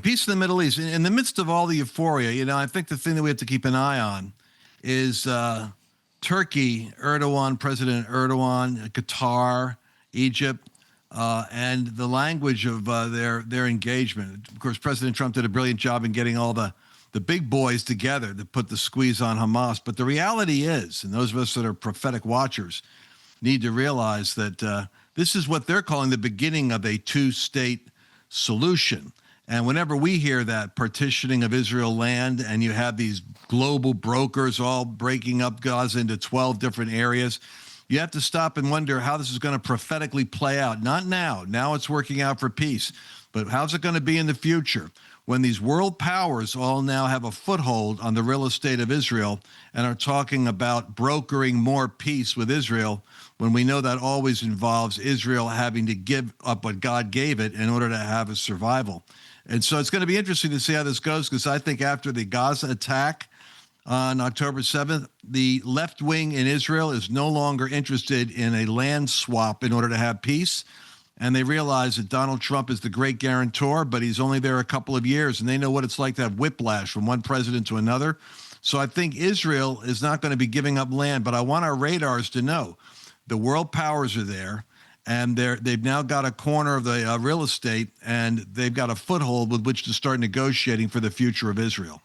peace in the Middle East. In the midst of all the euphoria, I think the thing that we have to keep an eye on is Turkey, President Erdogan, Qatar, Egypt, and the language of their engagement. Of course, President Trump did a brilliant job in getting all the big boys together to put the squeeze on Hamas. But the reality is, and those of us that are prophetic watchers need to realize that this is what they're calling the beginning of a two-state solution. And whenever we hear that partitioning of Israel land and you have these global brokers all breaking up Gaza into 12 different areas, you have to stop and wonder how this is going to prophetically play out. Not now. Now it's working out for peace. But how's it going to be in the future when these world powers all now have a foothold on the real estate of Israel and are talking about brokering more peace with Israel, when we know that always involves Israel having to give up what God gave it in order to have a survival. And so it's going to be interesting to see how this goes, because I think after the Gaza attack on October 7th, the left wing in Israel is no longer interested in a land swap in order to have peace. And they realize that Donald Trump is the great guarantor, but he's only there a couple of years, and they know what it's like to have whiplash from one president to another. So I think Israel is not going to be giving up land, but I want our radars to know the world powers are there, and they've now got a corner of the real estate, and they've got a foothold with which to start negotiating for the future of Israel.